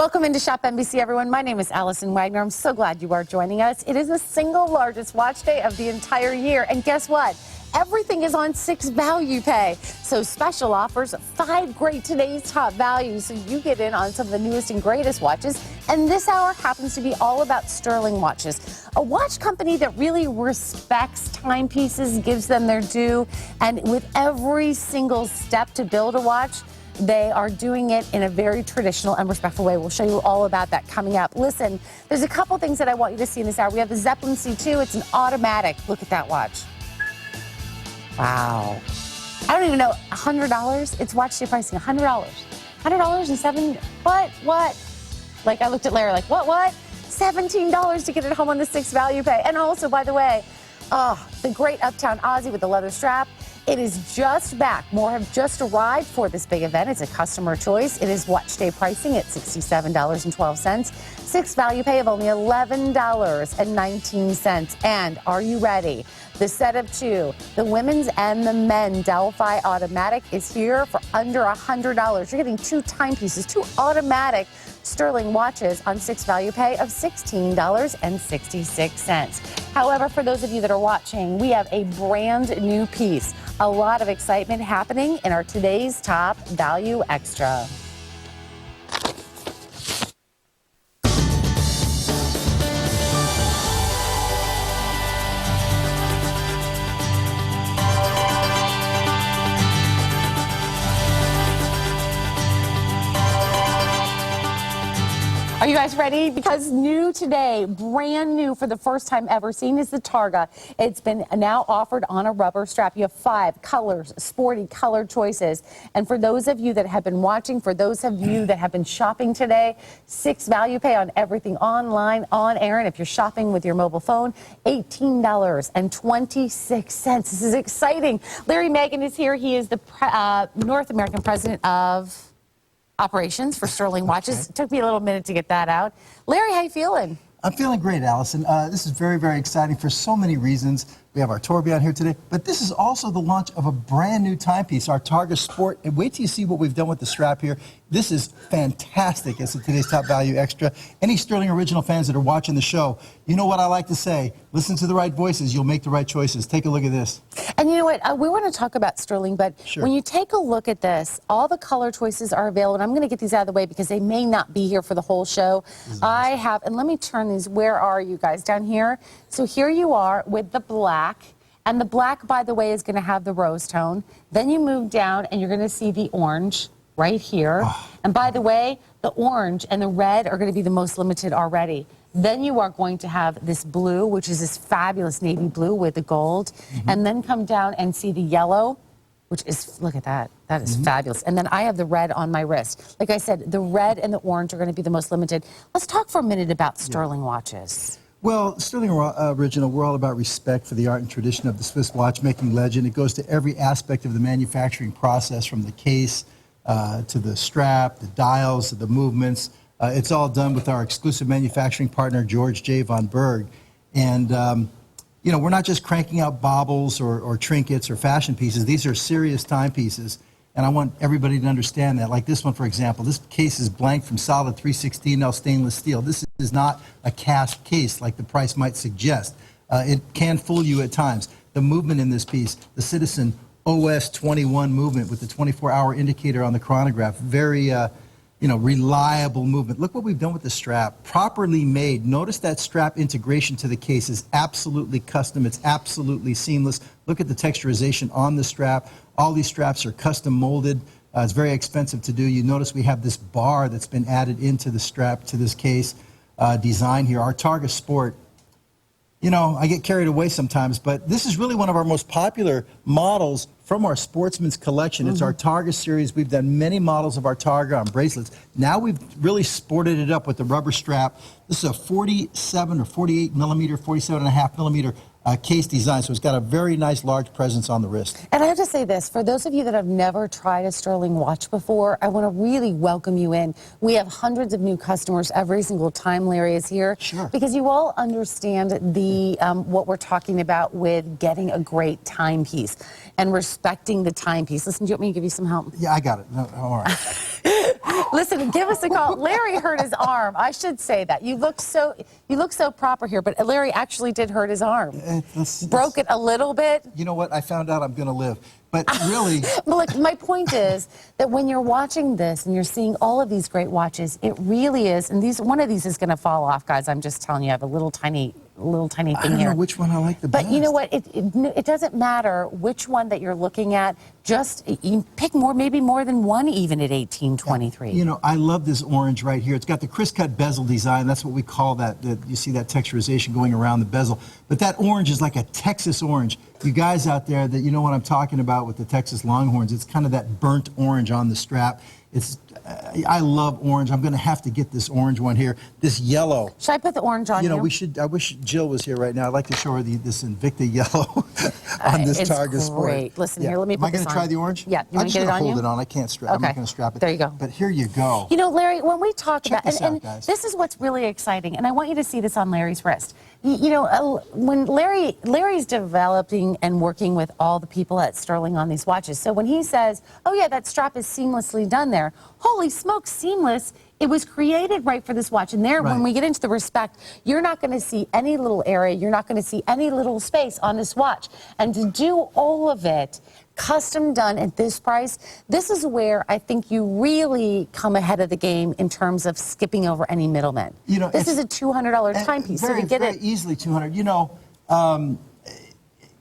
Welcome into ShopNBC, everyone. My name is Allison Waggoner. I'm so glad you are joining us. It is the single largest watch day of the entire year. And guess what? Everything is on 6 value pay. So special offers, 5 great today's top values. So you get in on some of the newest and greatest watches. And this hour happens to be all about Stuhrling watches, a watch company that really respects timepieces, gives them their due. And with every single step to build a watch, they are doing it in a very traditional and respectful way. We'll show you all about that coming up. Listen, there's a couple things that I want you to see in this hour. We have the Zeppelin C2. It's an automatic. Look at that watch. Wow. I don't even know. $100? It's watch day pricing. $100. $100 and what? Like, I looked at Larry like, what? $17 to get it home on the 6 value pay. And also, by the way, the great Uptown Aussie with the leather strap. It is just back. More have just arrived for this big event. It's a customer choice. It is watch day pricing at $67.12. 6 value pay of only $11.19. And are you ready? The set of 2, the women's and the men Delphi automatic is here for under $100. You're getting 2 timepieces, 2 automatic Stuhrling watches on 6 value pay of $16.66. However, for those of you that are watching, we have a brand new piece. A lot of excitement happening in our today's top value extra. Are you guys ready? Because new today, brand new for the first time ever seen, is the Targa. It's been now offered on a rubber strap. You have 5 colors, sporty colored choices. And for those of you that have been watching, for those of you that have been shopping today, 6 value pay on everything online, on air. And if you're shopping with your mobile phone, $18.26. This is exciting. Larry Magen is here. He is the North American president of operations for Stuhrling watches. It took me a little minute to get that out. Larry, how you feeling? I'm feeling great, Allison. This is very, very exciting for so many reasons. We have our tourbillon here today, but this is also the launch of a brand new timepiece, our Targa Sport. And wait till you see what we've done with the strap here. This is fantastic as today's top value extra. Any Stuhrling original fans that are watching the show, you know what I like to say. Listen to the right voices. You'll make the right choices. Take a look at this. And you know what? We want to talk about Stuhrling, but sure. When you take a look at this, all the color choices are available. And I'm going to get these out of the way because they may not be here for the whole show. I have, and let me turn these. Where are you guys? Down here. So here you are with the black. And the black, by the way, is going to have the rose tone. Then you move down and you're going to see the orange right here. And by the way, the orange and the red are going to be the most limited already. Then you are going to have this blue, which is this fabulous navy blue with the gold. And then come down and see the yellow, which is, look at that. That is fabulous. And then I have the red on my wrist. Like I said, the red and the orange are going to be the most limited. Let's talk for a minute about Stuhrling watches. Well, Stuhrling Original, we're all about respect for the art and tradition of the Swiss watchmaking legend. It goes to every aspect of the manufacturing process, from the case to the strap, the dials, the movements. It's all done with our exclusive manufacturing partner, George J. von Berg. And, you know, we're not just cranking out baubles or trinkets or fashion pieces. These are serious timepieces. And I want everybody to understand that. Like this one, for example, this case is blank from solid 316L stainless steel. This is not a cast case like the price might suggest. It can fool you at times. The movement in this piece, the Citizen OS 21 movement with the 24-hour indicator on the chronograph, very reliable movement. Look what we've done with the strap. Properly made. Notice that strap integration to the case is absolutely custom. It's absolutely seamless. Look at the texturization on the strap. All these straps are custom molded. It's very expensive to do. You notice we have this bar that's been added into the strap to this case design here. Our Targa Sport. You know, I get carried away sometimes, but this is really one of our most popular models from our Sportsman's collection. It's our Targa series. We've done many models of our Targa on bracelets. Now we've really sported it up with the rubber strap. This is a 47 or 48 millimeter, 47.5 millimeter case design. So it's got a very nice large presence on the wrist. And I have to say this, for those of you that have never tried a Stuhrling watch before, I want to really welcome you in. We have hundreds of new customers every single time Larry is here. Sure. Because you all understand the what we're talking about with getting a great timepiece and respecting the timepiece. Listen, do you want me to give you some help? Yeah, I got it. No, all right. Listen, give us a call. Larry hurt his arm. I should say that. You look so proper here, but Larry actually did hurt his arm. Broke it a little bit. You know what? I found out I'm going to live. But really... Look, my point is that when you're watching this and you're seeing all of these great watches, it really is, and one of these is going to fall off, guys. I'm just telling you, I have a little tiny thing here. I don't know which one I like the best. But you know what? It doesn't matter which one that you're looking at. Just you pick maybe more than one even at $18.23. You know, I love this orange right here. It's got the criss-cut bezel design. That's what we call that. You see that texturization going around the bezel. But that orange is like a Texas orange. You guys out there that you know what I'm talking about with the Texas Longhorns, it's kind of that burnt orange on the strap. I love orange. I'm going to have to get this orange one here. This yellow. Should I put the orange on you? You know, I wish Jill was here right now. I'd like to show her this Invicta yellow on this Targa Sport. Great. Listen, here, let me put Am I going to try the orange? Yeah. You want to get it on you? I'm just going to hold it on. I can't strap. Okay. I'm not going to strap it. There you go. But here you go. You know, Larry, when we talk Check about, this out, guys. this is what's really exciting, and I want you to see this on Larry's wrist. You know, when Larry's developing and working with all the people at Stuhrling on these watches, so when he says, oh yeah, that strap is seamlessly done there, holy smokes, seamless. It was created right for this watch. And there, when we get into the respect, you're not going to see any little area. You're not going to see any little space on this watch. And to do all of it custom done at this price, this is where I think you really come ahead of the game in terms of skipping over any middlemen. You know, this is a $200 timepiece. So to get very easily $200. You know,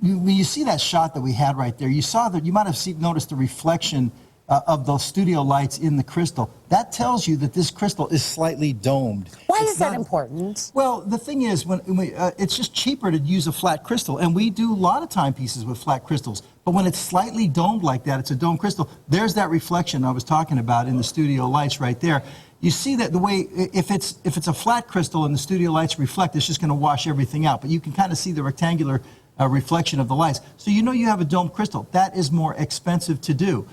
when you see that shot that we had right there, you saw that you might have noticed the reflection of those studio lights in the crystal. That tells you that this crystal is slightly domed. Why is that important? Well, the thing is, it's just cheaper to use a flat crystal, and we do a lot of timepieces with flat crystals. But when it's slightly domed like that, it's a domed crystal. There's that reflection I was talking about in the studio lights right there. You see that the way, if it's a flat crystal and the studio lights reflect, it's just going to wash everything out. But you can kind of see the rectangular reflection of the lights. So you know you have a domed crystal. That is more expensive to do.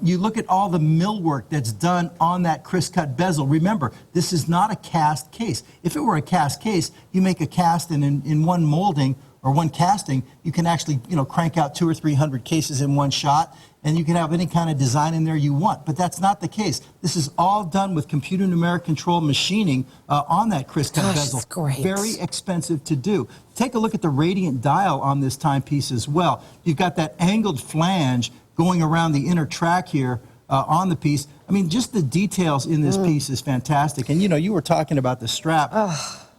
You look at all the millwork that's done on that criss-cut bezel. Remember, this is not a cast case. If it were a cast case, you make a cast and in one molding or one casting, you can actually, you know, crank out 200 or 300 cases in one shot, and you can have any kind of design in there you want. But that's not the case. This is all done with computer numeric control machining on that criss-cut bezel. Great. Very expensive to do. Take a look at the radiant dial on this timepiece as well. You've got that angled flange going around the inner track here on the piece. I mean, just the details in this piece is fantastic. And, you know, you were talking about the strap.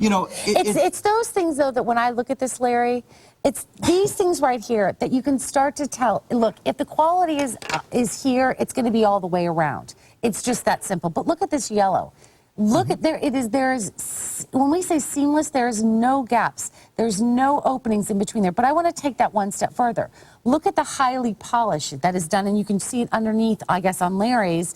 You know, it's those things, though, that when I look at this, Larry, it's these things right here that you can start to tell. Look, if the quality is here, it's going to be all the way around. It's just that simple. But look at this yellow. Look at there. When we say seamless, there's no gaps. There's no openings in between there. But I want to take that one step further. Look at the highly polished that is done, and you can see it underneath, I guess, on Larry's,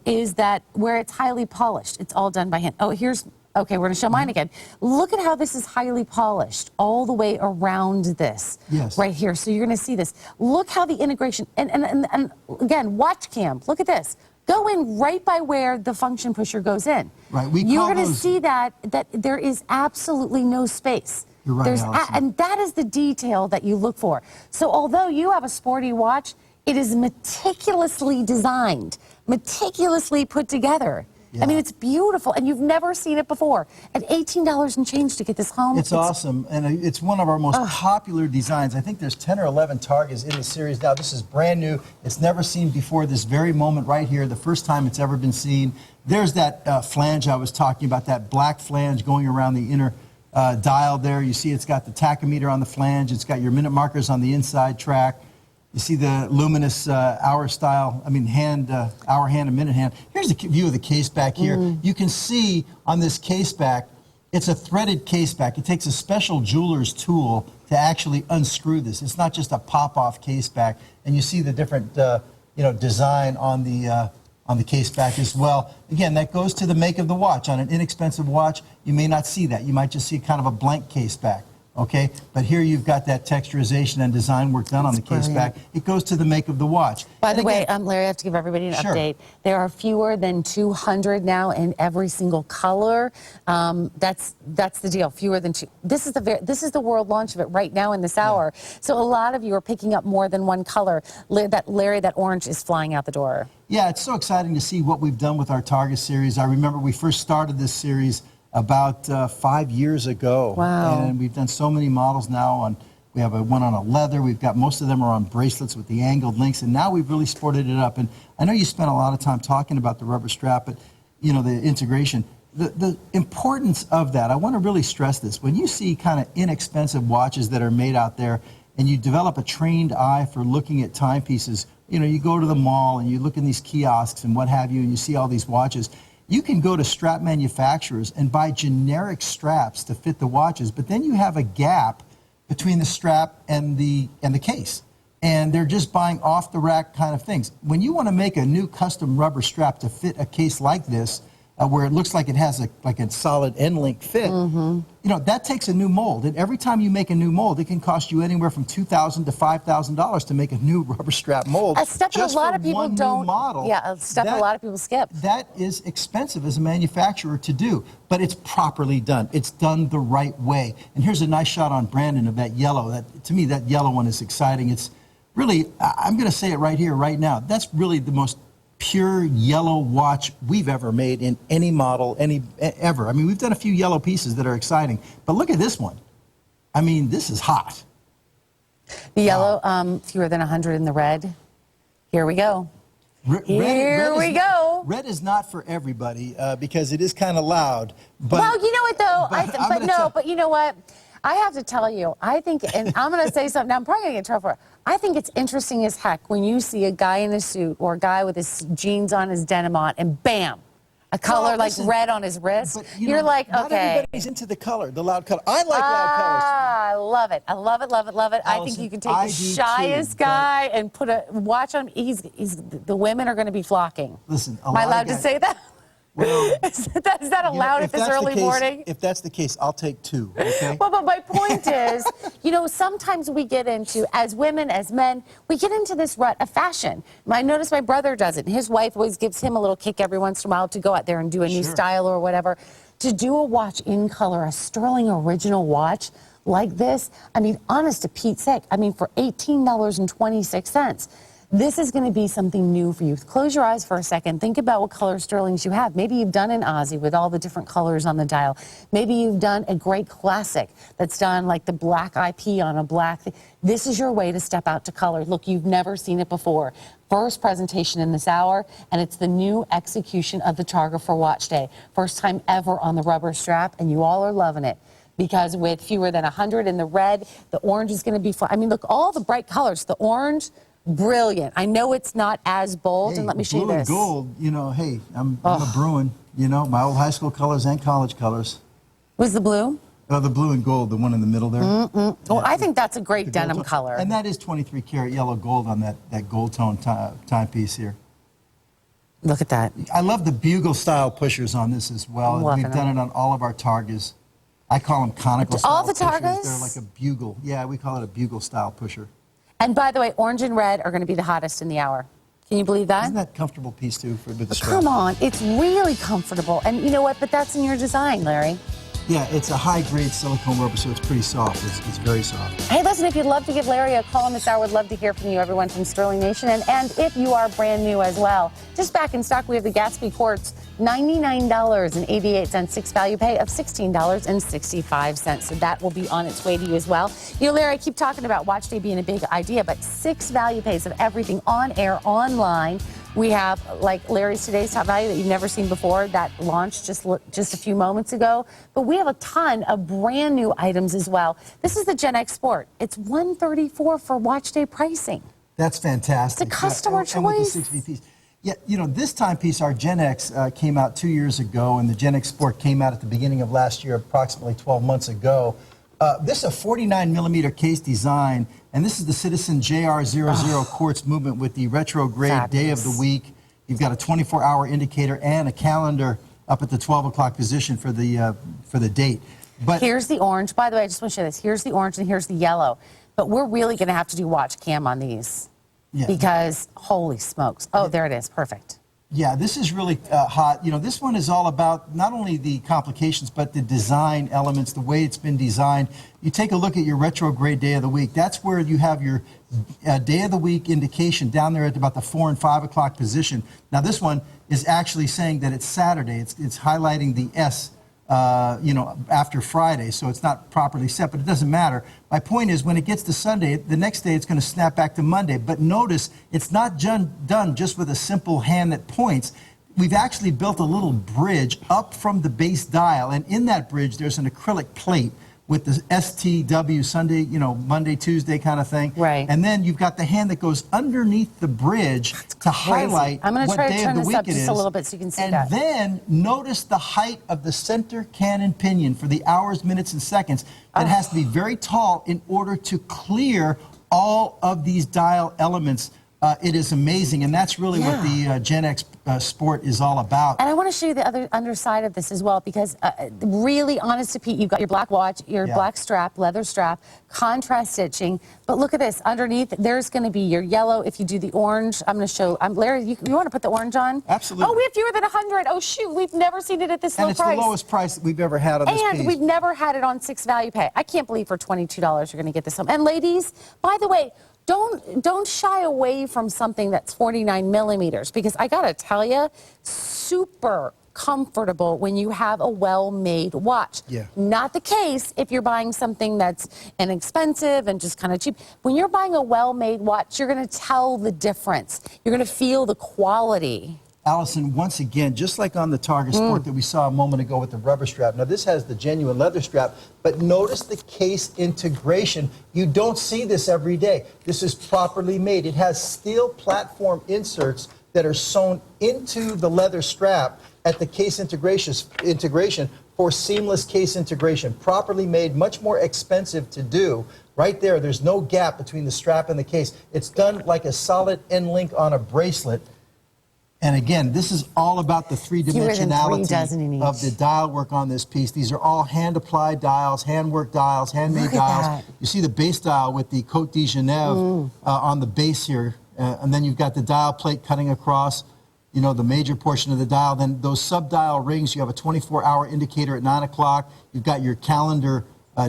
is that where it's highly polished. It's all done by hand. Oh, okay, we're going to show mine again. Look at how this is highly polished all the way around this. Yes. Right here. So you're going to see this. Look how the integration, and again, watch cam. Look at this. Go in right by where the function pusher goes in. Right. You're going to see that there is absolutely no space. You're right, Allison. And that is the detail that you look for. So although you have a sporty watch, it is meticulously designed, meticulously put together. Yeah. I mean, it's beautiful, and you've never seen it before. At $18 and change to get this home. It's awesome, and it's one of our most popular designs. I think there's 10 or 11 Targas in the series now. This is brand new. It's never seen before this very moment right here, the first time it's ever been seen. There's that flange I was talking about, that black flange going around the inner dial there. You see it's got the tachometer on the flange. It's got your minute markers on the inside track. You see the luminous hour style, hour hand and minute hand. Here's a view of the case back here. You can see on this case back, it's a threaded case back. It takes a special jeweler's tool to actually unscrew this. It's not just a pop-off case back. And you see the different, design on the case back as well. Again, that goes to the make of the watch. On an inexpensive watch, you may not see that. You might just see kind of a blank case back. Okay, but here you've got that texturization and design work done on the case back. It goes to the make of the watch. By the way, Larry, I have to give everybody an update. There are fewer than 200 now in every single color. That's the deal. Fewer than two. This is the world launch of it right now in this hour. So a lot of you are picking up more than one color. Larry, that orange is flying out the door. Yeah, it's so exciting to see what we've done with our Target series. I remember we first started this series about 5 years ago. Wow. And we've done so many models now. We have one on a leather. We've got most of them are on bracelets with the angled links. And now we've really sported it up. And I know you spent a lot of time talking about the rubber strap, but, you know, the integration. The importance of that, I want to really stress this. When you see kind of inexpensive watches that are made out there and you develop a trained eye for looking at timepieces, you know, you go to the mall and you look in these kiosks and what have you, and you see all these watches. You can go to strap manufacturers and buy generic straps to fit the watches, but then you have a gap between the strap and the case. And they're just buying off-the-rack kind of things. When you want to make a new custom rubber strap to fit a case like this, where it looks like it has a solid end-link fit, you know, that takes a new mold. And every time you make a new mold, it can cost you anywhere from $2,000 to $5,000 to make a new rubber strap mold. A step just a lot for of people one don't. New model. Yeah, a step a lot of people skip. That is expensive as a manufacturer to do, but it's properly done. It's done the right way. And here's a nice shot on Brandon of that yellow. To me, that yellow one is exciting. It's really, I'm going to say it right here, right now. That's really the most pure yellow watch we've ever made in any model, ever. I mean, we've done a few yellow pieces that are exciting, but look at this one. I mean, this is hot. The yellow, fewer than 100 in the red. Here we go. Here we go. Red is not for everybody because it is kind of loud. But, well, you know what though? But you know what? I have to tell you, I think, and I'm going to say something, now I'm probably going to get in trouble for it. I think it's interesting as heck when you see a guy in a suit or a guy with his jeans on, his denim on, and bam, a color like red on his wrist. You're like, not okay. Not everybody's into the color, the loud color. I like loud colors. I love it. I love it, love it, love it. Allison, I think you can take the shyest guy and put a watch on him. The women are going to be flocking. Listen, am I allowed to say that? Well, is that allowed at this early morning? If that's the case, I'll take two, okay? Well, but my point is, you know, sometimes we get into, as women, as men, we get into this rut of fashion. I notice my brother does it. His wife always gives him a little kick every once in a while to go out there and do a new style or whatever. To do a watch in color, a Stuhrling original watch like this, I mean, honest to Pete's sake, I mean, for $18.26. This is going to be something new for you. Close your eyes for a second. Think about what color Stuhrlings you have. Maybe you've done an Aussie with all the different colors on the dial. Maybe you've done a great classic that's done like the black IP on a black thing. This is your way to step out to color. Look, you've never seen it before. First presentation in this hour, and it's the new execution of the Target for Watch Day. First time ever on the rubber strap, and you all are loving it. Because with fewer than 100 in the red, the orange is going to be fun. I mean, look, all the bright colors. The orange, brilliant. I know it's not as bold, and let me show you this. Blue and gold, you know, hey, I'm a Bruin, you know, my old high school colors and college colors. Was the blue? Oh, the blue and gold, the one in the middle there. Well, I think that's a great denim color. And that is 23 karat yellow gold on that gold tone timepiece here. Look at that. I love the bugle style pushers on this as well. We've done it on all of our Targas. I call them conical style pushers. All the Targas? They're like a bugle. Yeah, we call it a bugle style pusher. And by the way, orange and red are going to be the hottest in the hour. Can you believe that? Isn't that a comfortable piece too with the strap? Come on, it's really comfortable. And you know what? But that's in your design, Larry. Yeah, it's a high-grade silicone rubber, so it's pretty soft. It's very soft. Hey, listen, if you'd love to give Larry a call in this hour, we'd love to hear from you, everyone from Stuhrling Nation. And if you are brand new as well, just back in stock, we have the Gatsby Quartz, $99.88, 6 value pay of $16.65. So that will be on its way to you as well. You know, Larry, I keep talking about Watch Day being a big idea, but 6 value pays of everything on air, online. We have, like Larry's Today's Top Value that you've never seen before, that launched just a few moments ago. But we have a ton of brand new items as well. This is the Gen X Sport. It's $134 for Watch Day pricing. That's fantastic. It's a customer choice. And with the 60 piece. Yeah, you know, this timepiece, our Gen X came out 2 years ago, and the Gen X Sport came out at the beginning of last year, approximately 12 months ago. This is a 49 millimeter case design, and this is the Citizen JR00 quartz movement with the retrograde day of the week. You've got a 24-hour indicator and a calendar up at the 12 o'clock position for the date. But here's the orange. By the way, I just want to show this. Here's the orange and here's the yellow. But we're really going to have to do watch cam on these because holy smokes. Oh, there it is. Perfect. Yeah, this is really hot. You know, this one is all about not only the complications, but the design elements, the way it's been designed. You take a look at your retrograde day of the week. That's where you have your day of the week indication down there at about the 4 and 5 o'clock position. Now, this one is actually saying that it's Saturday. It's highlighting the S, you know, after Friday, so it's not properly set, but it doesn't matter. My point is, when it gets to Sunday, the next day it's going to snap back to Monday. But notice, it's not done just with a simple hand that points. We've actually built a little bridge up from the base dial, and in that bridge there's an acrylic plate with the STW, Sunday, you know, Monday, Tuesday kind of thing. Right. And then you've got the hand that goes underneath the bridge to highlight I'm going to what try to day turn of the this week up it just is. a little bit so you can see And that. then notice the height of the center cannon pinion for the hours, minutes, and seconds. That has to be very tall in order to clear all of these dial elements. It is amazing, and that's really what the Gen X Sport is all about. And I want to show you the other underside of this as well, because really, honest to Pete, you've got your black watch, your black strap, leather strap, contrast stitching. But look at this. Underneath, there's going to be your yellow. If you do the orange, I'm going to show. Larry, you want to put the orange on? Absolutely. Oh, we have fewer than 100. Oh, shoot. We've never seen it at this low And it's price. the lowest price that we've ever had on this piece. And we've never had it on 6 value pay. I can't believe for $22 you're going to get this home. And ladies, by the way, don't shy away from something that's 49 millimeters, because I gotta tell you, super comfortable when you have a well-made watch. Yeah. Not the case if you're buying something that's inexpensive and just kind of cheap. When you're buying a well-made watch, you're gonna tell the difference. You're gonna feel the quality. Allison, once again, just like on the Target Sport that we saw a moment ago with the rubber strap, now this has the genuine leather strap, but notice the case integration. You don't see this every day. This is properly made. It has steel platform inserts that are sewn into the leather strap at the case integration for seamless case integration. Properly made, much more expensive to do. Right there, there's no gap between the strap and the case. It's done like a solid end link on a bracelet. And again, this is all about the three-dimensionality of the dial work on this piece. These are all hand-applied dials, hand-worked dials, handmade dials. You see the base dial with the Côte de Genève on the base here. And then you've got the dial plate cutting across, you know, the major portion of the dial. Then those sub-dial rings, you have a 24-hour indicator at 9 o'clock. You've got your calendar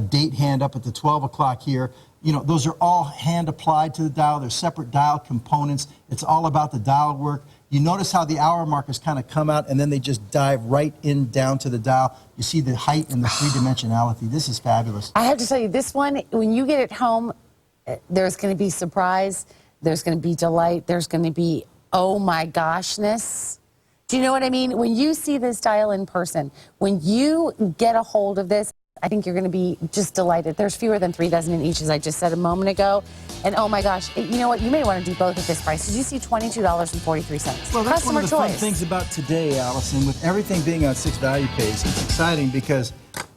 date hand up at the 12 o'clock here. You know, those are all hand-applied to the dial. They're separate dial components. It's all about the dial work. You notice how the hour markers kind of come out and then they just dive right in down to the dial. You see the height and the three-dimensionality. This is fabulous. I have to tell you, this one, when you get it home, there's going to be surprise. There's going to be delight. There's going to be, oh my goshness. Do you know what I mean? When you see this dial in person, when you get a hold of this, I think you're going to be just delighted. There's fewer than 3 dozen in each, as I just said a moment ago. And oh my gosh, you know what? You may want to do both at this price. Did you see $22.43? Well, that's Customer one of the fun choice. things about today, Allison, with everything being on 6 value pays. It's exciting because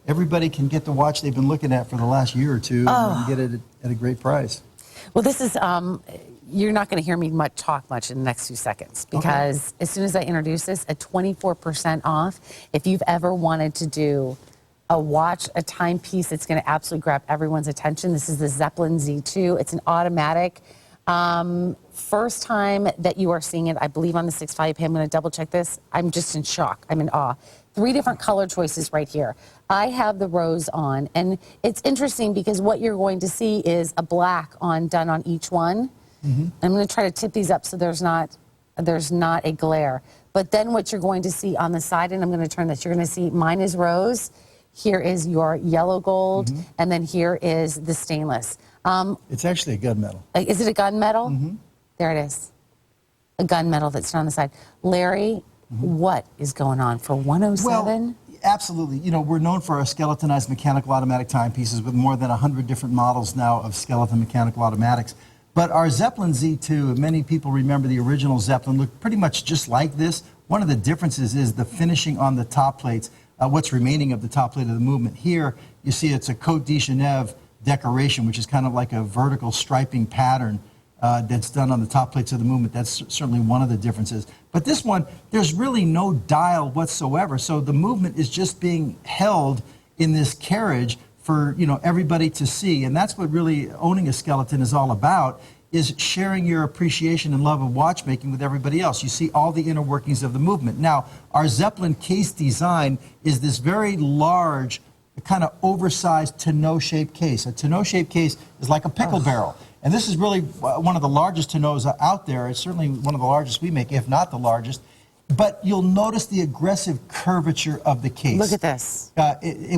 everybody can get the watch they've been looking at for the last year or two and get it at a great price. Well, this is, you're not going to hear me talk much in the next few seconds, because as soon as I introduce this, at 24% off, if you've ever wanted to do a watch, a timepiece that's going to absolutely grab everyone's attention, this is the Zeppelin Z2. It's an automatic. First time that you are seeing it, I believe, on the 6 value pay. I'm going to double check this. I'm just in shock. I'm in awe. 3 different color choices right here. I have the rose on, and it's interesting because what you're going to see is a black done on each one. I'm going to try to tip these up so there's not a glare. But then what you're going to see on the side, and I'm going to turn this, you're going to see mine is rose. Here is your yellow gold, and then here is the stainless. It's actually a gunmetal. Is it a gunmetal? There it is. A gunmetal that's on the side. Larry, what is going on for 107? Well, absolutely. You know, we're known for our skeletonized mechanical automatic timepieces with more than 100 different models now of skeleton mechanical automatics. But our Zeppelin Z2, many people remember the original Zeppelin, looked pretty much just like this. One of the differences is the finishing on the top plates. What's remaining of the top plate of the movement. Here, you see it's a Côte de Genève decoration, which is kind of like a vertical striping pattern that's done on the top plates of the movement. That's certainly one of the differences. But this one, there's really no dial whatsoever. So the movement is just being held in this carriage for, everybody to see. And that's what really owning a skeleton is all about, is sharing your appreciation and love of watchmaking with everybody else. You see all the inner workings of the movement. Now, our Zeppelin case design is this very large, kind of oversized tonneau-shaped case. A tonneau-shaped case is like a pickle barrel. And this is really one of the largest tonneaus out there. It's certainly one of the largest we make, if not the largest. But you'll notice the aggressive curvature of the case. Look at this.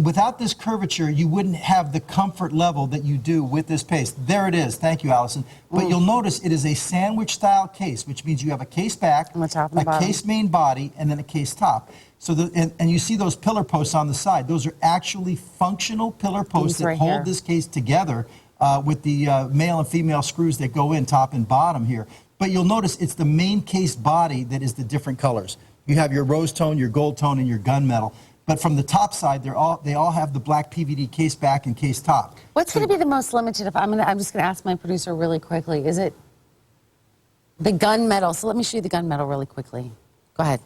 Without this curvature, you wouldn't have the comfort level that you do with this paste. There it is. Thank you, Allison. But you'll notice it is a sandwich-style case, which means you have a case back, a case main body, and then a case top. So and you see those pillar posts on the side. Those are actually functional pillar posts that hold this case together with the male and female screws that go in top and bottom here. But you'll notice it's the main case body that is the different colors. You have your rose tone, your gold tone, and your gunmetal. But from the top side, they all have the black PVD case back and case top. What's going to be the most limited? I'm just going to ask my producer really quickly. Is it the gunmetal? So let me show you the gunmetal really quickly. Go ahead.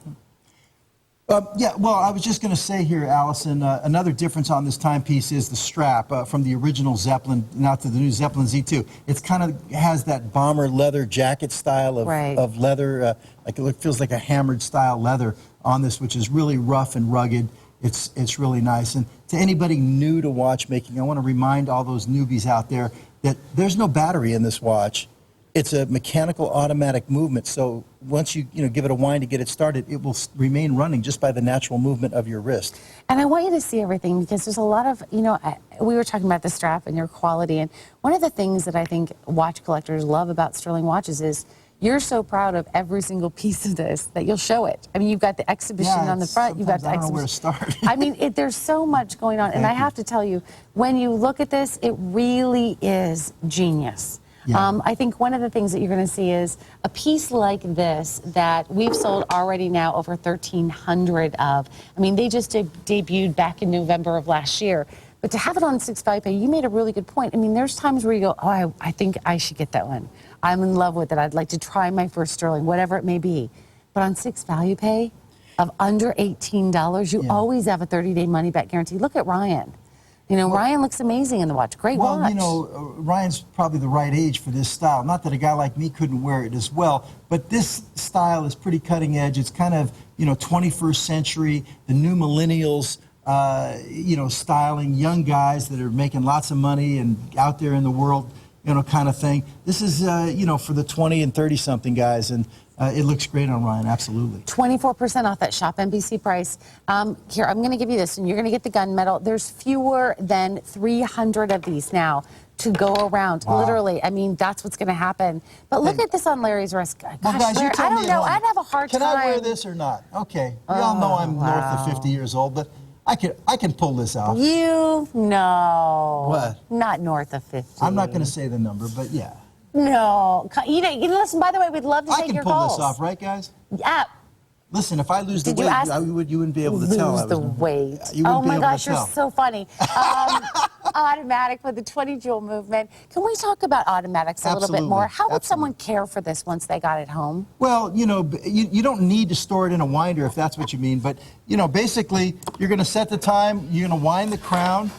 Yeah, well, I was just going to say here, Allison, another difference on this timepiece is the strap from the original Zeppelin, now to the new Zeppelin Z2. It's kind of has that bomber leather jacket style of leather, like it feels like a hammered style leather on this, which is really rough and rugged. It's really nice. And to anybody new to watchmaking, I want to remind all those newbies out there that there's no battery in this watch. It's a mechanical automatic movement, so once you give it a wind to get it started, it will remain running just by the natural movement of your wrist. And I want you to see everything because there's a lot of, we were talking about the strap and your quality, and one of the things that I think watch collectors love about Stuhrling watches is you're so proud of every single piece of this that you'll show it. I mean, you've got the exhibition on the front, you've got the exhibition. I don't know where to start. I mean, there's so much going on, and I have to tell you, when you look at this, it really is genius. Yeah. I think one of the things that you're going to see is a piece like this that we've sold already now over 1,300 of. I mean, they just debuted back in November of last year. But to have it on 6 value pay, you made a really good point. I mean, there's times where you go, oh, I think I should get that one. I'm in love with it. I'd like to try my first Stuhrling, whatever it may be. But on 6 value pay of under $18, you always have a 30-day money-back guarantee. Look at Ryan. Ryan looks amazing in the watch. Great watch. Well, Ryan's probably the right age for this style. Not that a guy like me couldn't wear it as well, but this style is pretty cutting edge. It's kind of, 21st century, the new millennials, styling, young guys that are making lots of money and out there in the world, kind of thing. This is, for the 20 and 30-something guys, and it looks great on Ryan, absolutely. 24% off that ShopNBC price. Here, I'm going to give you this, and you're going to get the gunmetal. There's fewer than 300 of these now to go around. Wow. Literally, I mean, that's what's going to happen. But look at this on Larry's wrist. Gosh, well, guys, Larry, I don't know. I'd have a hard time. Can I wear this or not? Okay. We all know I'm north of 50 years old, but I can pull this off. You know. What? Not north of 50. I'm not going to say the number, but yeah. No. Listen, by the way, we'd love to take your calls. I can pull this off, right, guys? Yeah. Listen, if I lose the weight, you wouldn't be able to tell. Lose the weight. Oh, my gosh, you're so funny. Automatic with the 20-jewel movement. Can we talk about automatics a little bit more? How would someone care for this once they got it home? Well, you don't need to store it in a winder if that's what you mean. But, basically, you're going to set the time. You're going to wind the crown.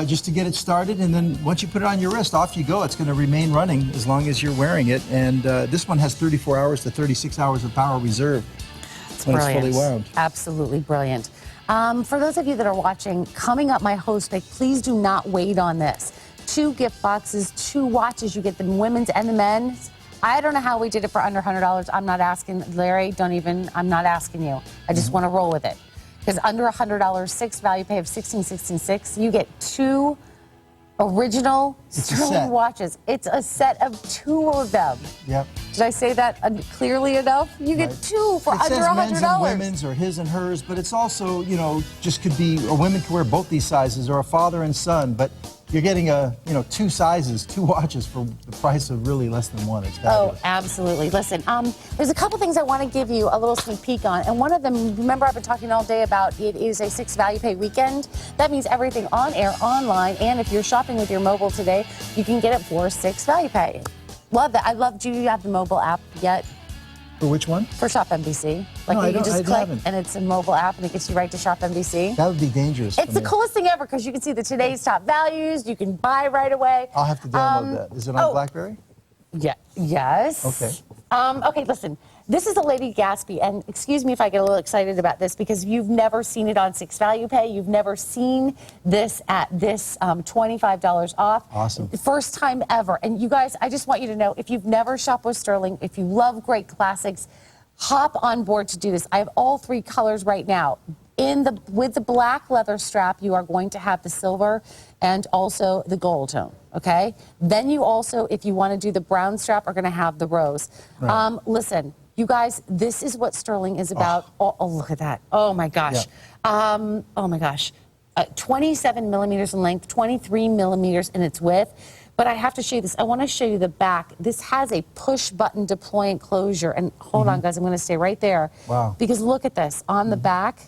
Just to get it started, and then once you put it on your wrist, off you go. It's going to remain running as long as you're wearing it, and this one has 34 hours to 36 hours of power reserve when it's fully wound. Absolutely brilliant. For those of you that are watching, coming up my host pick, please do not wait on this. 2 gift boxes, 2 watches. You get the women's and the men's. I don't know how we did it for under $100. I'm not asking, Larry, I'm not asking you. I just want to roll with it. Because under $100, 6 value pay of $16.66, you get 2 original Stuhrling watches. It's a set of 2 of them. Yep. Did I say that clearly enough? You get 2 for under $100. It says men's and women's or his and hers, but it's also, just could be, a women can wear both these sizes, or a father and son, but you're getting 2 sizes, 2 watches for the price of really less than 1. It's fabulous. Oh, absolutely. Listen, there's a couple things I want to give you a little sneak peek on, and one of them, remember I've been talking all day about it is a 6 value pay weekend. That means everything on air, online, and if you're shopping with your mobile today, you can get it for 6 value pay. Love that. Do you have the mobile app yet? For which one? For ShopNBC. Like No, you can just click haven't. and it's a mobile app and it gets you right to ShopNBC. That would be dangerous. It's the coolest thing ever because you can see the today's top values. You can buy right away. I'll have to download that. Is it on BlackBerry? Yeah. Yes. Okay. Okay, listen. This is a Lady Gatsby, and excuse me if I get a little excited about this because you've never seen it on 6 Value Pay. You've never seen this at this $25 off. Awesome. First time ever. And you guys, I just want you to know, if you've never shopped with Stuhrling, if you love great classics, hop on board to do this. I have all 3 colors right now. With the black leather strap, you are going to have the silver and also the gold tone, okay? Then you also, if you want to do the brown strap, are going to have the rose. Right. Listen, you guys, this is what Stuhrling is about. Oh, look at that. Oh, my gosh. Yeah. Oh, my gosh. 27 millimeters in length, 23 millimeters in its width. But I have to show you this. I want to show you the back. This has a push-button deploy and closure. And hold on, guys. I'm going to stay right there. Wow. Because look at this. On the back,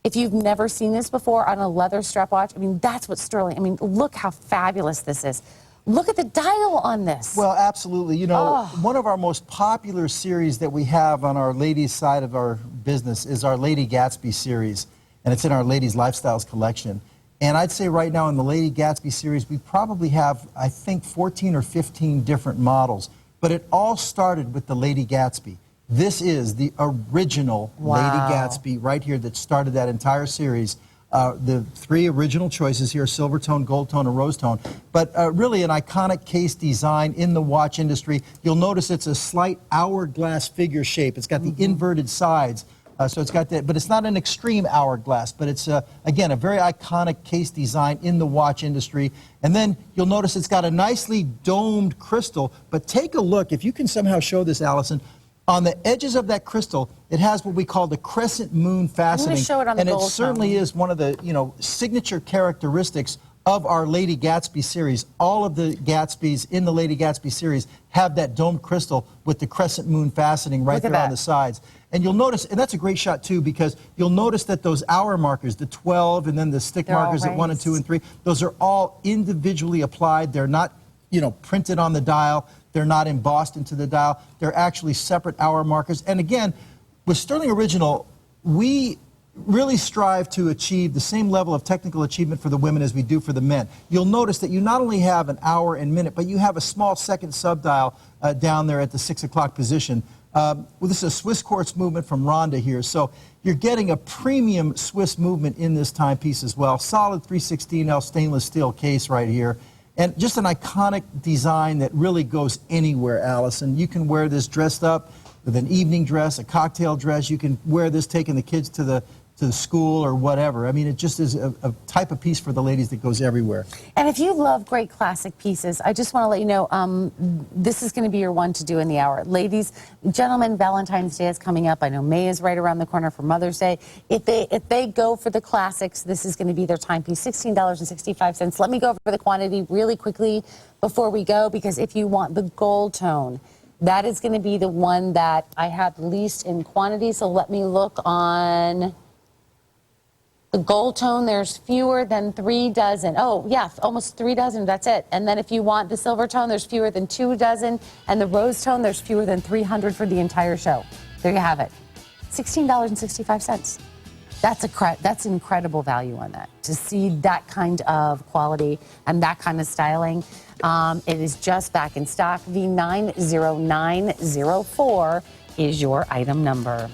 if you've never seen this before on a leather strap watch, I mean, that's what Stuhrling, I mean, look how fabulous this is. Look at the dial on this. Well, absolutely. You know, one of our most popular series that we have on our ladies' side of our business is our Lady Gatsby series, and it's in our Ladies Lifestyles collection. And I'd say right now in the Lady Gatsby series, we probably have, I think, 14 or 15 different models. But it all started with the Lady Gatsby. This is the original Lady Gatsby right here that started that entire series. The 3 original choices here, silver tone, gold tone, and rose tone. But really an iconic case design in the watch industry. You'll notice it's a slight hourglass figure shape. It's got the inverted sides. So it's got that, but it's not an extreme hourglass, but it's, again, a very iconic case design in the watch industry. And then you'll notice it's got a nicely domed crystal, but take a look, if you can somehow show this, Allison, on the edges of that crystal, it has what we call the crescent moon fastening. I'm going to show it on the gold And it certainly is one of the, signature characteristics of our Lady Gatsby series. All of the Gatsbys in the Lady Gatsby series have that domed crystal with the crescent moon fastening right there on the sides. And you'll notice, and that's a great shot too, because you'll notice that those hour markers, the 12 and then the stick markers at 1 and 2 and 3, those are all individually applied. They're not, printed on the dial. They're not embossed into the dial. They're actually separate hour markers. And again, with Stuhrling Original, we really strive to achieve the same level of technical achievement for the women as we do for the men. You'll notice that you not only have an hour and minute, but you have a small second subdial down there at the 6 o'clock position. Well, this is a Swiss quartz movement from Rhonda here. So you're getting a premium Swiss movement in this timepiece as well. Solid 316L stainless steel case right here. And just an iconic design that really goes anywhere, Allison. You can wear this dressed up with an evening dress, a cocktail dress. You can wear this taking the kids to the school or whatever. I mean, it just is a type of piece for the ladies that goes everywhere. And if you love great classic pieces, I just want to let you know, this is going to be your one to do in the hour. Ladies, gentlemen, Valentine's Day is coming up. I know May is right around the corner for Mother's Day. If they go for the classics, this is going to be their timepiece, $16.65. Let me go over the quantity really quickly before we go, because if you want the gold tone, that is going to be the one that I have least in quantity. So let me look on the gold tone. There's fewer than 3 dozen. Oh, yeah, almost 3 dozen. That's it. And then if you want the silver tone, there's fewer than 2 dozen. And the rose tone, there's fewer than 300 for the entire show. There you have it. $16.65. That's incredible value on that. To see that kind of quality and that kind of styling. It is just back in stock. V90904 is your item number.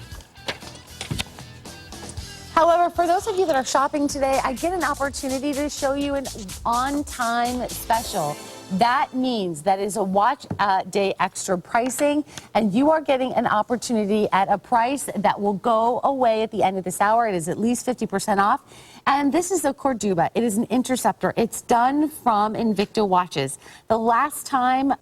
However, for those of you that are shopping today, I get an opportunity to show you an on-time special. That means that is a watch day extra pricing, and you are getting an opportunity at a price that will go away at the end of this hour. It is at least 50% off. And this is a Cordoba. It is an interceptor. It's done from Invicta watches. The last time,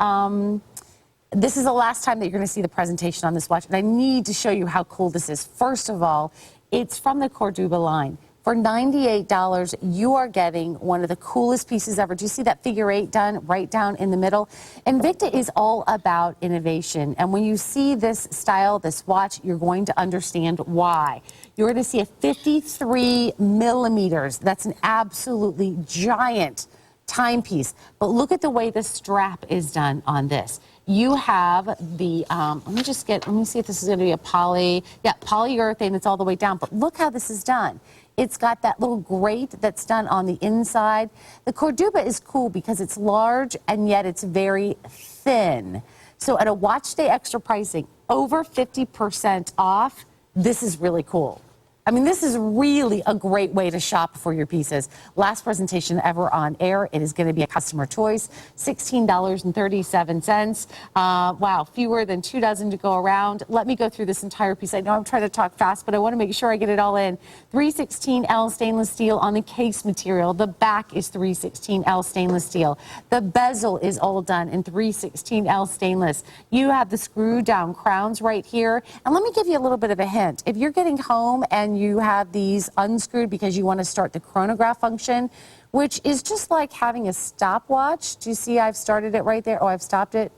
this is the last time that you're going to see the presentation on this watch, and I need to show you how cool this is. First of all, it's from the Cordoba line. For $98, you are getting one of the coolest pieces ever. Do you see that figure 8 done right down in the middle? Invicta is all about innovation. And when you see this style, this watch, you're going to understand why. You're going to see a 53 millimeters. That's an absolutely giant timepiece. But look at the way the strap is done on this. you have the, let me see if this is going to be a polyurethane that's all the way down. But look how this is done. It's got that little grate that's done on the inside. The Corduba is cool because it's large and yet it's very thin. So at a watch day extra pricing, over 50% off, this is really cool. I mean, this is really a great way to shop for your pieces. Last presentation ever on air. It is going to be a customer choice, $16.37. Wow, fewer than 2 dozen to go around. Let me go through this entire piece. I know I'm trying to talk fast, but I want to make sure I get it all in. 316L stainless steel on the case material. The back is 316L stainless steel. The bezel is all done in 316L stainless. You have the screw down crowns right here. And let me give you a little bit of a hint. If you're getting home and you have these unscrewed because you want to start the chronograph function, which is just like having a stopwatch. Do you see I've started it right there? Oh, I've stopped it.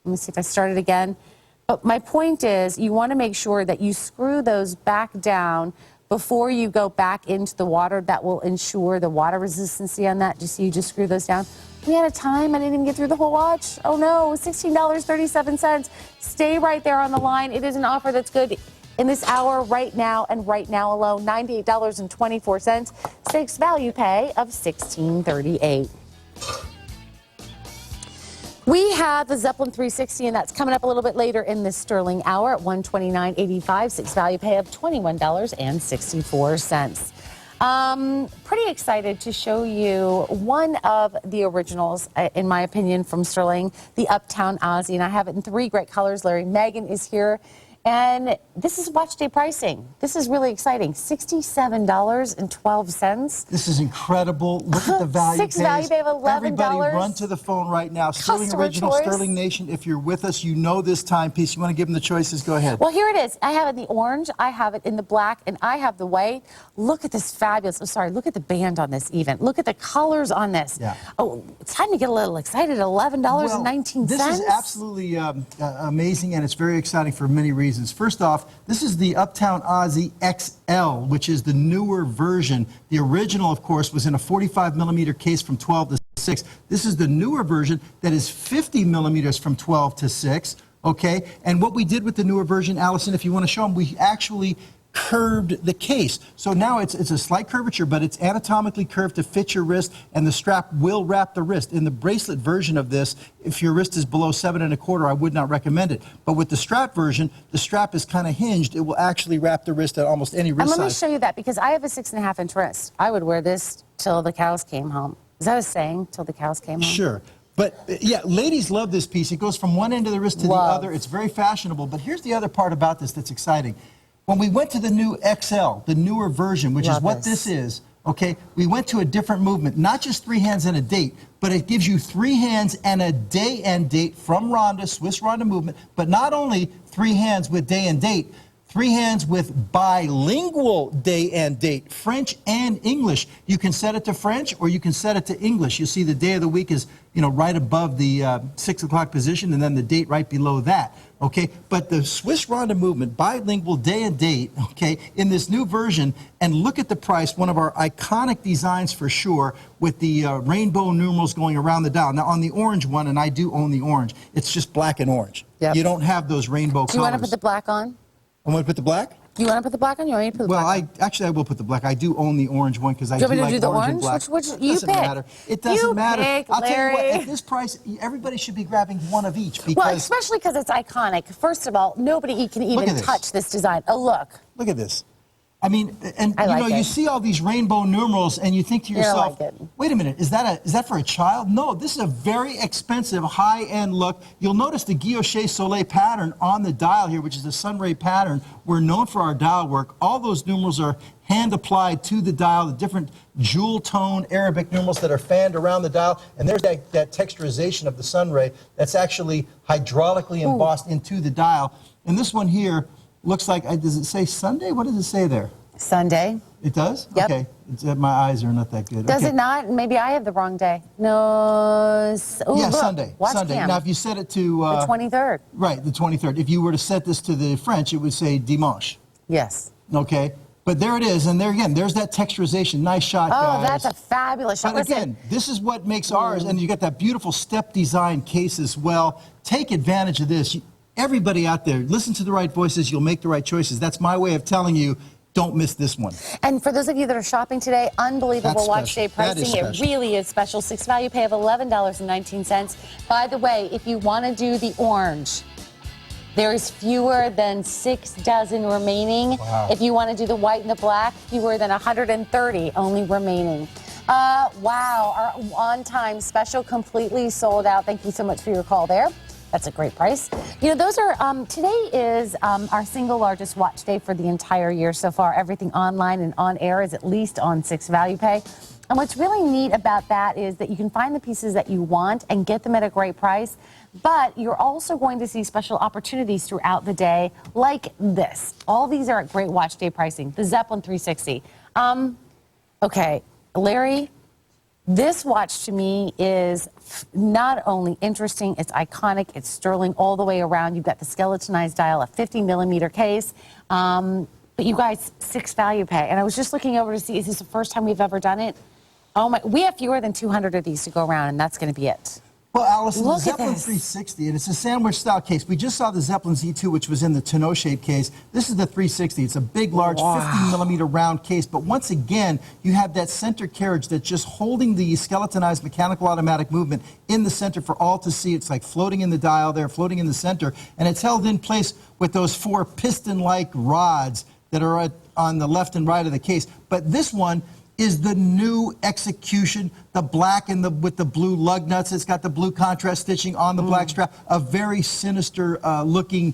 Let me see if I start it again. But my point is you want to make sure that you screw those back down before you go back into the water. That will ensure the water resistancy on that. Just so you just screw those down. We had a time. I didn't even get through the whole watch. Oh no, $16.37. Stay right there on the line. It is an offer that's good in this hour, right now, and right now alone, $98.24, 6 value pay of $16.38. We have the Zeppelin 360, and that's coming up a little bit later in this Stuhrling hour at $129.85, 6 value pay of $21.64. Pretty excited to show you one of the originals, in my opinion, from Stuhrling, the Uptown Aussie, and I have it in 3 great colors. Larry Magen is here. And this is watch day pricing. This is really exciting. $67.12. This is incredible. Look at the value. 6 value pay of $11. Everybody run to the phone right now. Stuhrling Original, choice. Stuhrling Nation. If you're with us, you know this timepiece. You want to give them the choices? Go ahead. Well, here it is. I have it in the orange. I have it in the black. And I have the white. Look at this fabulous. I'm sorry. Look at the band on this even. Look at the colors on this. Yeah. Oh, it's time to get a little excited. $11.19. Well, this is absolutely amazing, and it's very exciting for many reasons. First off, this is the Uptown Aussie XL, which is the newer version. The original, of course, was in a 45 millimeter case from 12 to 6. This is the newer version that is 50 millimeters from 12 to 6. Okay, and what we did with the newer version, Allison, if you want to show them, we actually curved the case. So now it's a slight curvature, but it's anatomically curved to fit your wrist, and the strap will wrap the wrist. In the bracelet version of this, if your wrist is below 7 1/4, I would not recommend it. But with the strap version, the strap is kind of hinged. It will actually wrap the wrist at almost any wrist size. And let me show you that, because I have a 6.5 inch wrist. I would wear this till the cows came home. Is that a saying, till the cows came home? Sure. But yeah, ladies love this piece. It goes from one end of the wrist to the other. It's very fashionable. But here's the other part about this that's exciting. When we went to the new XL, the newer version, which is what this is, okay, we went to a different movement. Not just 3 hands and a date, but it gives you 3 hands and a day and date from Ronda, Swiss Ronda movement. But not only 3 hands with day and date, 3 hands with bilingual day and date, French and English. You can set it to French or you can set it to English. You see the day of the week is, you know, right above the 6 o'clock position, and then the date right below that. Okay, but the Swiss Ronda movement, bilingual day and date, okay, in this new version, and look at the price, one of our iconic designs for sure, with the rainbow numerals going around the dial. Now on the orange one, and I do own the orange, it's just black and orange. Yep. You don't have those rainbow colors. Do you want to put the black on? I want to put the black? You want to put the black on? You want me to put the black on? Well, I will put the black. I do own the orange one because I do like orange. Do you want me to do the orange? Which you doesn't pick. matter. It doesn't matter. I'll tell you what, at this price, everybody should be grabbing one of each. Because, well, especially because it's iconic. First of all, nobody can even touch this design. Oh, look. Look at this. I mean, and you know, you see all these rainbow numerals, and you think to yourself, wait a minute, is that for a child? No, this is a very expensive, high-end look. You'll notice the guilloche soleil pattern on the dial here, which is the sunray pattern. We're known for our dial work. All those numerals are hand-applied to the dial, the different jewel tone Arabic numerals that are fanned around the dial. And there's that texturization of the sunray that's actually hydraulically embossed into the dial. And this one here looks like, does it say Sunday? What does it say there? Sunday. It does? Yep. Okay. My eyes are not that good. Does it not? Maybe I have the wrong day. No. Yeah, Sunday. Sunday. Now, if you set it to... the 23rd. Right, the 23rd. If you were to set this to the French, it would say dimanche. Yes. Okay. But there it is, and there again, there's that texturization. Nice shot, guys. Oh, that's a fabulous shot. But again, this is what makes ours, and you got that beautiful step design case as well. Take advantage of this. Everybody out there, listen to the right voices, you'll make the right choices. That's my way of telling you, don't miss this one. And for those of you that are shopping today, unbelievable watch day pricing. It really is special. 6 value pay of $11.19. By the way, if you want to do the orange, there is fewer than 6 dozen remaining. Wow. If you want to do the white and the black, fewer than 130 only remaining. Wow, our on-time special completely sold out. Thank you so much for your call there. That's a great price. You know, those are, today is our single largest watch day for the entire year so far. Everything online and on air is at least on 6 value pay. And what's really neat about that is that you can find the pieces that you want and get them at a great price. But you're also going to see special opportunities throughout the day like this. All these are at great watch day pricing. The Zeppelin 360. Okay, Larry, this watch to me is not only interesting, it's iconic, it's sterling all the way around. You've got the skeletonized dial, a 50-millimeter case. But you guys, 6 value pay. And I was just looking over to see, is this the first time we've ever done it? Oh my, we have fewer than 200 of these to go around, and that's going to be it. Well, Allison, the Look at Zeppelin this. 360, and it's a sandwich-style case. We just saw the Zeppelin Z2, which was in the tonneau-shaped case. This is the 360. It's a big, large, 50-millimeter round case. But once again, you have that center carriage that's just holding the skeletonized mechanical automatic movement in the center for all to see. It's like floating in the dial there, floating in the center, and it's held in place with those 4 piston-like rods that are on the left and right of the case. But this one is the new execution, the black and with the blue lug nuts. It's got the blue contrast stitching on the black strap. A very sinister looking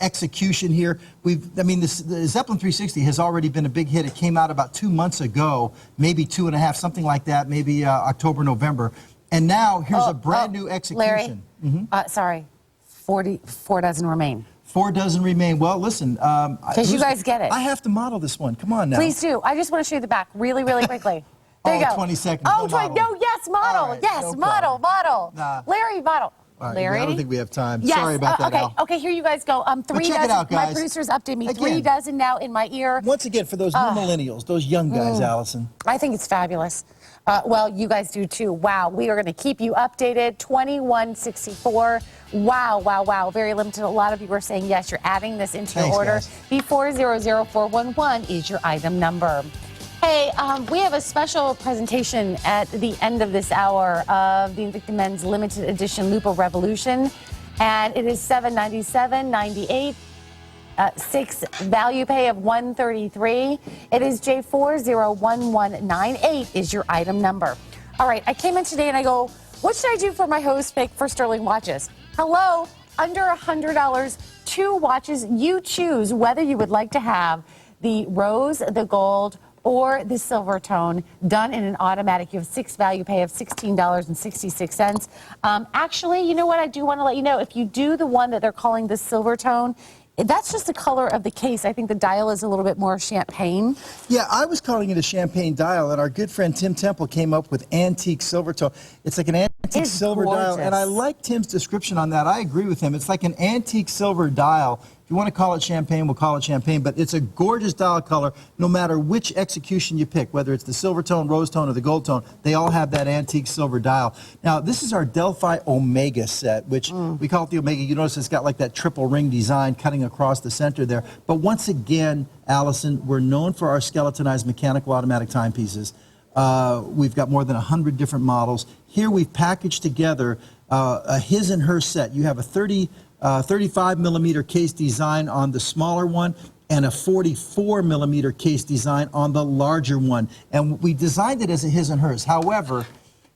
execution here. The Zeppelin 360 has already been a big hit. It came out about 2 months ago, maybe 2.5, something like that, maybe October, November. And now here's a brand new execution. Larry, sorry, 4 dozen remain. 4 dozen remain. Well, listen. Because you guys get it. I have to model this one. Come on now. Please do. I just want to show you the back really, really quickly. There you go. 20 seconds. Oh, no, yes, model. Right, yes, no model, model. Nah. Larry, model. All right, Larry? I don't think we have time. Yes. Sorry about that, okay. Al. Okay, here you guys go. 3 check dozen. it out, My guys. producers updated me. Again. 3 dozen now in my ear. Once again, for those new millennials, those young guys, Allison. I think it's fabulous. Well, you guys do too. Wow, we are going to keep you updated. 2164. Wow, wow, wow. Very limited. A lot of you are saying yes, you're adding this into your order. Guys. B400411 is your item number. Hey, we have a special presentation at the end of this hour of the Invicta Men's limited edition Lupo Revolution, and it is $797.98. 6 value pay of $133. It is J401198 is your item number. All right, I came in today and I go, what should I do for my host pick for Stuhrling watches? Hello, under $100, 2 watches. You choose whether you would like to have the rose, the gold, or the silver tone done in an automatic. You have 6 value pay of $16.66. Actually, you know what? I do want to let you know, if you do the one that they're calling the silver tone, that's just the color of the case. I think the dial is a little bit more champagne. Yeah, I was calling it a champagne dial, and our good friend Tim Temple came up with antique silver tone. It's like an antique silver dial, and I like Tim's description on that. I agree with him. It's like an antique silver dial. If you want to call it champagne, we'll call it champagne, but it's a gorgeous dial color no matter which execution you pick, whether it's the silver tone, rose tone, or the gold tone. They all have that antique silver dial. Now, this is our Delphi Omega set, which we call it the Omega. You notice it's got like that triple ring design cutting across the center there. But once again, Allison, we're known for our skeletonized mechanical automatic timepieces. We've got more than 100 different models. Here we've packaged together a his and her set. You have a 35-millimeter case design on the smaller one and a 44-millimeter case design on the larger one. And we designed it as a his and hers. However,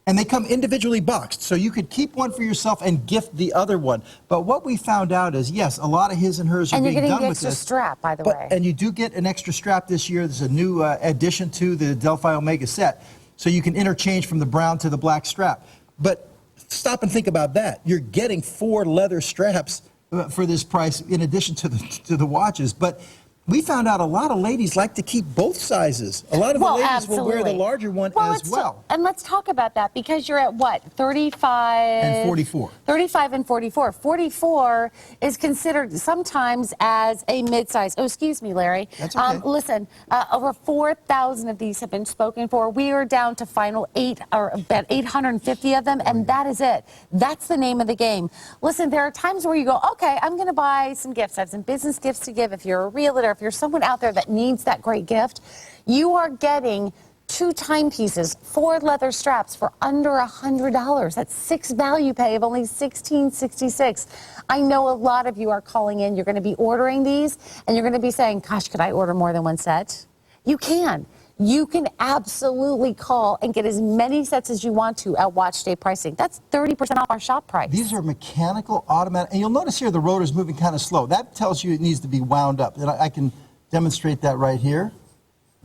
and they come individually boxed, so you could keep one for yourself and gift the other one. But what we found out is, yes, a lot of his and hers are being done with this. And you're getting the extra strap, by the way. And you do get an extra strap this year. There's a new addition to the Delphi Omega set. So you can interchange from the brown to the black strap. But stop and think about that. You're getting 4 leather straps for this price in addition to the watches. But we found out a lot of ladies like to keep both sizes. A lot of the ladies will wear the larger one as well. And let's talk about that because you're at what, 35? And 44. 35 and 44. 44 is considered sometimes as a mid-size. Oh, excuse me, Larry. That's okay. Listen, over 4,000 of these have been spoken for. We are down to final 8, or about 850 of them, and that is it. That's the name of the game. Listen, there are times where you go, okay, I'm going to buy some gifts. I have some business gifts to give. If you're a realtor, if you're someone out there that needs that great gift, you are getting 2 timepieces, 4 leather straps for under $100. That's 6 value pay of only $16.66. I know a lot of you are calling in. You're going to be ordering these, and you're going to be saying, gosh, could I order more than one set? You can. You can absolutely call and get as many sets as you want to at watch day pricing. That's 30% off our shop price. These are mechanical, automatic, and you'll notice here the rotor's moving kind of slow. That tells you it needs to be wound up. And I can demonstrate that right here.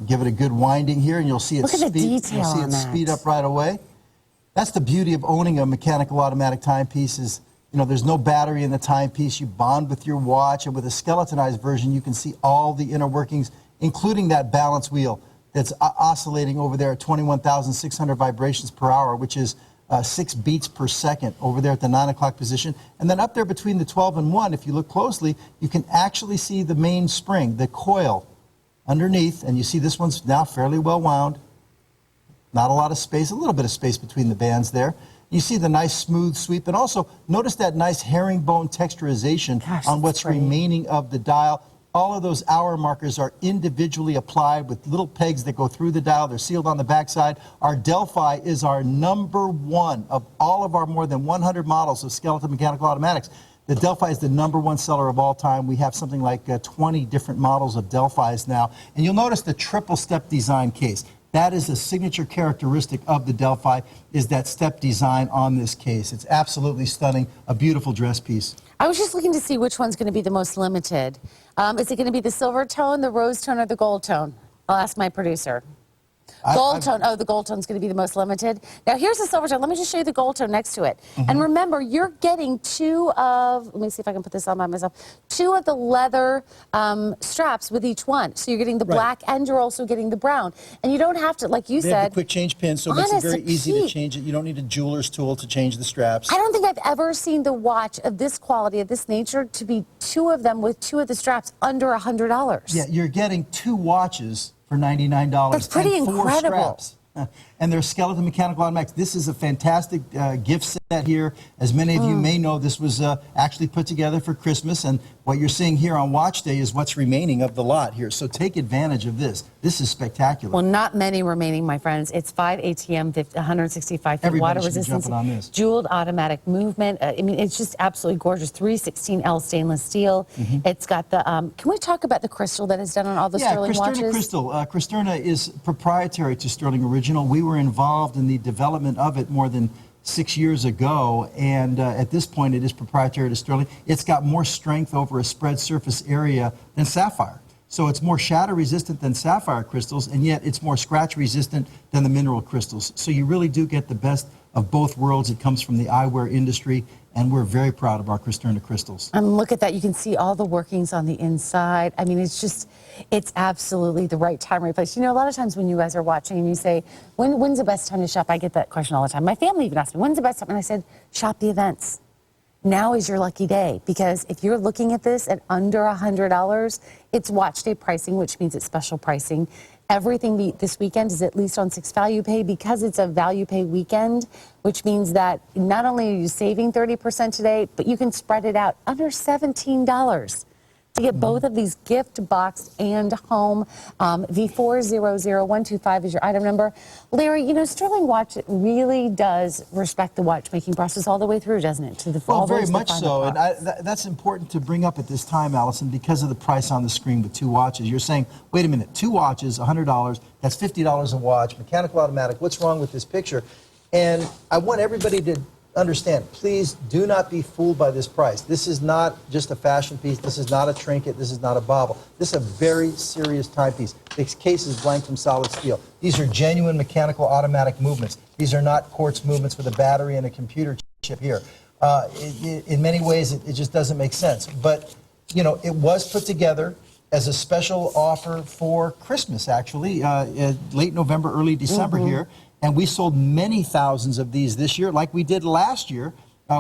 Give it a good winding here, and you'll see it speed. You'll see it speed up right away. That's the beauty of owning a mechanical automatic timepiece is, you know, there's no battery in the timepiece. You bond with your watch, and with a skeletonized version, you can see all the inner workings, including that balance wheel that's oscillating over there at 21,600 vibrations per hour, which is 6 beats per second over there at the 9 o'clock position. And then up there between the 12 and 1, if you look closely, you can actually see the main spring, the coil underneath. And you see this one's now fairly well wound. Not a lot of space, a little bit of space between the bands there. You see the nice smooth sweep. And also notice that nice herringbone texturization on what's remaining of the dial. All of those hour markers are individually applied with little pegs that go through the dial. They're sealed on the backside. Our Delphi is our #1 of all of our more than 100 models of skeleton mechanical automatics. The Delphi is the #1 seller of all time. We have something like 20 different models of Delphis now. And you'll notice the triple step design case. That is a signature characteristic of the Delphi, is that step design on this case. It's absolutely stunning, a beautiful dress piece. I was just looking to see which one's going to be the most limited. Is it going to be the silver tone, the rose tone, or the gold tone? I'll ask my producer. Gold tone. Oh, the gold tone's going to be the most limited. Now, here's the silver tone. Let me just show you the gold tone next to it. And remember, you're getting 2 of, let me see if I can put this on by myself, 2 of the leather straps with each one. So you're getting the black and you're also getting the brown. And you don't have to, like you They said. have the quick change pin, so it makes it very easy to change it. You don't need a jeweler's tool to change the straps. I don't think I've ever seen the watch of this quality, of this nature, to be 2 of them with 2 of the straps under $100. Yeah, you're getting 2 watches for $99. That's pretty and 4 incredible. straps. And they're skeleton mechanical automatics. This is a fantastic gift set here. As many of you may know, this was actually put together for Christmas, and what you're seeing here on Watch Day is what's remaining of the lot here. So take advantage of this. This is spectacular. Well, not many remaining, my friends. It's 5 ATM, 165 feet, water resistance, on this. jeweled automatic movement. I mean, it's just absolutely gorgeous. 316L stainless steel. It's got the, can we talk about the crystal that is done on all the Stuhrling watches? Yeah, Crystal. Cristerna is proprietary to Stuhrling Original. We were involved in the development of it more than 6 years ago, and at this point it is proprietary to Stuhrling. It's got more strength over a spread surface area than sapphire. So it's more shatter resistant than sapphire crystals, and yet it's more scratch resistant than the mineral crystals. So you really do get the best of both worlds. It comes from the eyewear industry, and we're very proud of our Cristerna crystals. And look at that. You can see all the workings on the inside. I mean, it's just, it's absolutely the right time and place. You know, a lot of times when you guys are watching and you say, when's the best time to shop? I get that question all the time. My family even asks me, when's the best time? And I said, shop the events. Now is your lucky day, because if you're looking at this at under $100, it's watch day pricing, which means it's special pricing. Everything this weekend is at least on 6 value pay, because it's a value pay weekend, which means that not only are you saving 30% today, but you can spread it out under $17 to get both of these gift box and home. V400125 is your item number. Larry, you know, Stuhrling Watch really does respect the watchmaking process all the way through, doesn't it? Well, very much so. And that's important to bring up at this time, Allison, because of the price on the screen with 2 watches. You're saying, wait a minute, 2 watches, $100, that's $50 a watch, mechanical automatic. What's wrong with this picture? And I want everybody to understand, please do not be fooled by this price. This is not just a fashion piece. This is not a trinket. This is not a bauble. This is a very serious timepiece. This case is blank from solid steel. These are genuine mechanical automatic movements. These are not quartz movements with a battery and a computer chip here. In many ways, it just doesn't make sense. But, you know, it was put together as a special offer for Christmas, actually, late November, early December here. And we sold many thousands of these this year, like we did last year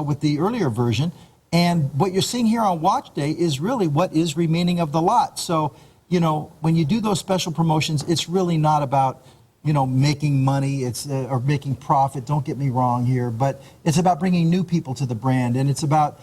with the earlier version. And what you're seeing here on Watch Day is really what is remaining of the lot. So, you know, when you do those special promotions, it's really not about, you know, making money, or making profit, don't get me wrong here, but it's about bringing new people to the brand, and it's about,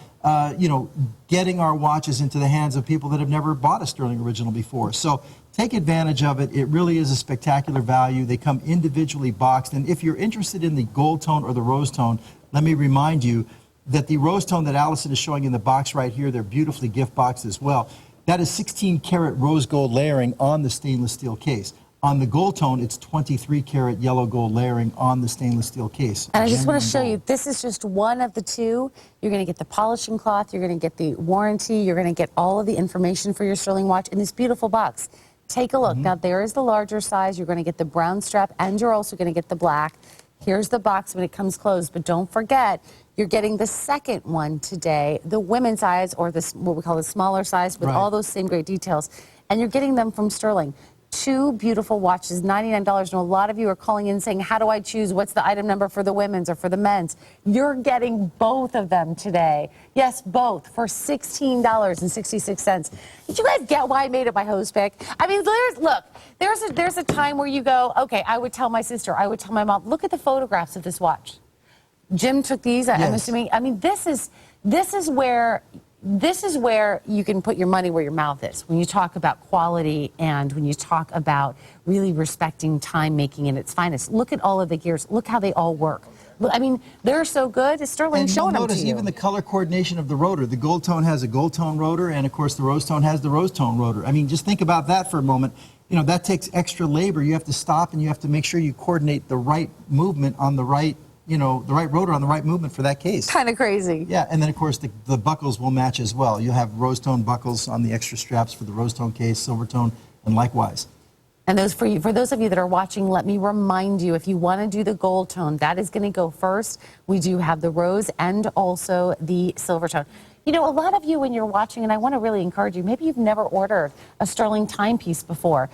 you know, getting our watches into the hands of people that have never bought a Stuhrling Original before. So take advantage of it. It really is a spectacular value. They come individually boxed, and if you're interested in the gold tone or the rose tone, let me remind you that the rose tone that Allison is showing in the box right here, they're beautifully gift boxed as well. That is 16 karat rose gold layering on the stainless steel case. On the gold tone, it's 23 karat yellow gold layering on the stainless steel case. And I just want to show you, this is just one of the two. You're going to get the polishing cloth, you're going to get the warranty, you're going to get all of the information for your Stuhrling watch in this beautiful box. Take a look. Now, there is the larger size. You're going to get the brown strap, and you're also going to get the black. Here's the box when it comes closed, but don't forget, you're getting the second one today, the women's size, or this what we call the smaller size, with all those same great details. And you're getting them from Stuhrling. Two beautiful watches, $99. And a lot of you are calling in saying, how do I choose? What's the item number for the women's or for the men's? You're getting both of them today. Yes, both for $16.66. Did you guys get why I made it my hose pick? I mean, there's a time where you go, okay, I would tell my sister, I would tell my mom, look at the photographs of this watch. Jim took these, I'm assuming. I mean, this is where you can put your money where your mouth is when you talk about quality and when you talk about really respecting time making in its finest. Look at all of the gears. Look how they all work. I mean, they're so good. Stuhrling showing them to you. Notice even the color coordination of the rotor. The gold tone has a gold tone rotor, and of course the rose tone has the rose tone rotor. I mean, just think about that for a moment. You know, that takes extra labor. You have to stop and you have to make sure you coordinate the right movement on the right, you know, the right rotor on the right movement for that case. Kind of crazy. Yeah, and then of course the buckles will match as well. You'll have rose tone buckles on the extra straps for the rose tone case, silver tone, and likewise. And for those of you that are watching, let me remind you, if you want to do the gold tone, that is going to go first. We do have the rose and also the silver tone. You know, a lot of you when you're watching, and I want to really encourage you, maybe you've never ordered a Stuhrling timepiece before.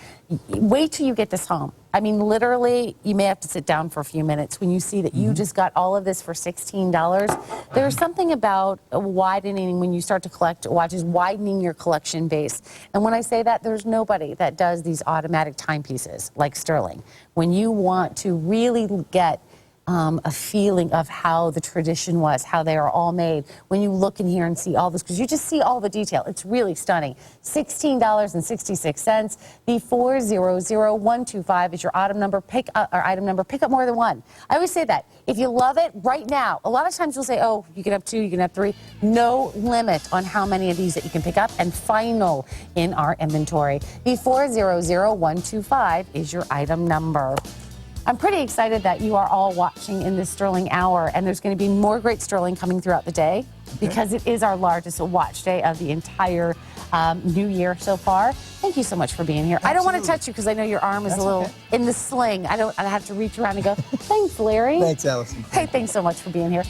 Wait till you get this home. I mean, literally, you may have to sit down for a few minutes when you see that you just got all of this for $16. There's something about widening, when you start to collect watches, widening your collection base. And when I say that, there's nobody that does these automatic timepieces like Stuhrling. When you want to really get a feeling of how the tradition was, how they are all made. When you look in here and see all this, because you just see all the detail, it's really stunning. $16.66. The 400125 is your item number. Pick up more than one. I always say that. If you love it right now, a lot of times you'll say, oh, you can have two, you can have three. No limit on how many of these that you can pick up, and final in our inventory. The 400125 is your item number. I'm pretty excited that you are all watching in this Stuhrling hour, and there's going to be more great Stuhrling coming throughout the day because it is our largest watch day of the entire new year so far. Thank you so much for being here. Absolutely. I don't want to touch you because I know your arm is a little in the sling. I have to reach around and go, thanks, Larry. Thanks, Allison. Hey, thanks so much for being here.